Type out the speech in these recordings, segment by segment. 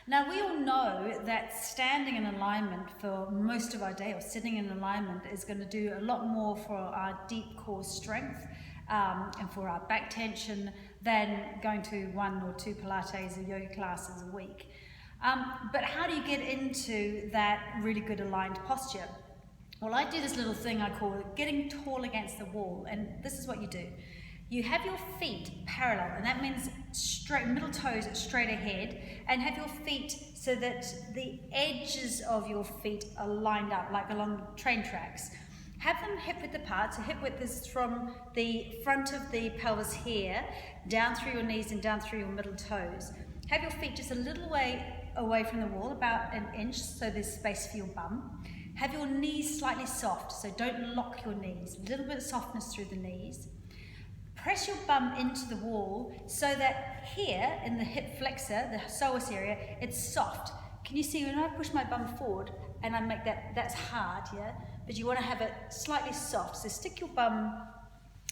Now, we all know that standing in alignment for most of our day, or sitting in alignment, is going to do a lot more for our deep core strength and for our back tension than going to 1 or 2 Pilates or yoga classes a week. But how do you get into that really good aligned posture? Well, I do this little thing I call getting tall against the wall, and this is what you do. You have your feet parallel, and that means straight, middle toes straight ahead, and have your feet so that the edges of your feet are lined up, like along train tracks. Have them hip width apart, so hip width is from the front of the pelvis here, down through your knees and down through your middle toes. Have your feet just a little way away from the wall, about 1 inch, so there's space for your bum. Have your knees slightly soft, so don't lock your knees. A little bit of softness through the knees. Press your bum into the wall so that here in the hip flexor, the psoas area, it's soft. Can you see when I push my bum forward and I make that's hard, yeah? But you want to have it slightly soft. So stick your bum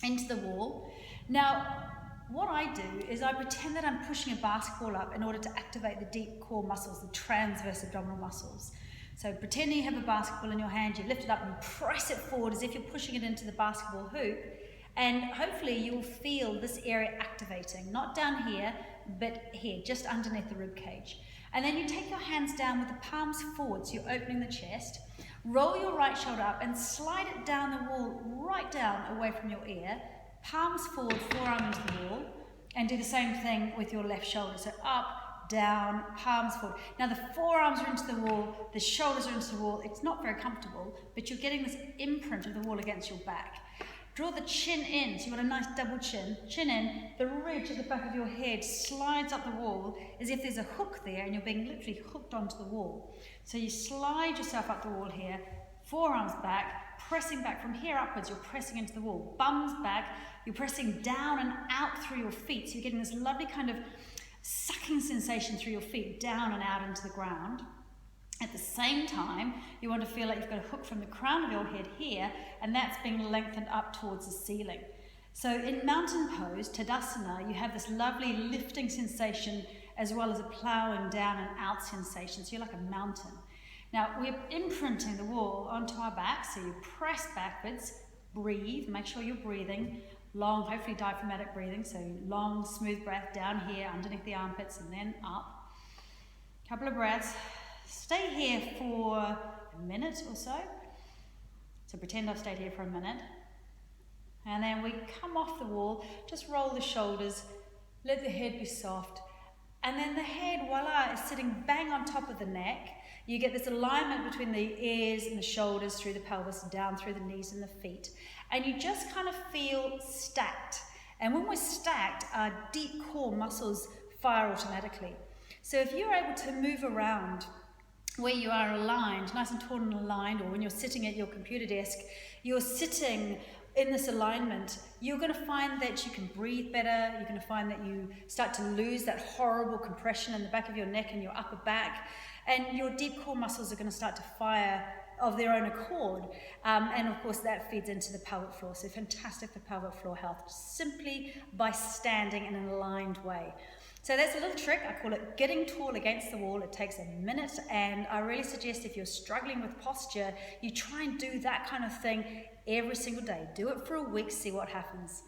into the wall. Now, what I do is I pretend that I'm pushing a basketball up in order to activate the deep core muscles, the transverse abdominal muscles. So pretending you have a basketball in your hand, you lift it up and press it forward as if you're pushing it into the basketball hoop, and hopefully you'll feel this area activating, not down here, but here, just underneath the rib cage. And then you take your hands down with the palms forward, so you're opening the chest, roll your right shoulder up and slide it down the wall, right down away from your ear, palms forward, forearm into the wall, and do the same thing with your left shoulder, so up, down, palms forward. Now the forearms are into the wall, the shoulders are into the wall. It's not very comfortable, but you're getting this imprint of the wall against your back. Draw the chin in, so you've got a nice double chin. Chin in, the ridge at the back of your head slides up the wall as if there's a hook there and you're being literally hooked onto the wall. So you slide yourself up the wall here, forearms back, pressing back from here upwards, you're pressing into the wall. Bums back, you're pressing down and out through your feet, so you're getting this lovely kind of sucking sensation through your feet down and out into the ground. At the same time, you want to feel like you've got a hook from the crown of your head here, and that's being lengthened up towards the ceiling. So in mountain pose, Tadasana, you have this lovely lifting sensation as well as a ploughing down and out sensation. So you're like a mountain. Now we're imprinting the wall onto our back, so you press backwards, breathe, make sure you're breathing. Long, hopefully diaphragmatic breathing, so long, smooth breath down here, underneath the armpits, and then up. Couple of breaths. Stay here for a minute or so. So pretend I've stayed here for a minute. And then we come off the wall, just roll the shoulders, let the head be soft. And then the head, voila, is sitting bang on top of the neck. You get this alignment between the ears and the shoulders, through the pelvis, down through the knees and the feet. And you just kind of feel stacked. And when we're stacked, our deep core muscles fire automatically. So if you're able to move around where you are aligned, nice and tall and aligned, or when you're sitting at your computer desk, you're sitting in this alignment, you're going to find that you can breathe better. You're going to find that you start to lose that horrible compression in the back of your neck and your upper back. And your deep core muscles are going to start to fire of their own accord, and of course that feeds into the pelvic floor, so fantastic for pelvic floor health, simply by standing in an aligned way. So that's a little trick, I call it getting tall against the wall. It takes a minute, and I really suggest if you're struggling with posture, you try and do that kind of thing every single day. Do it for a week, see what happens.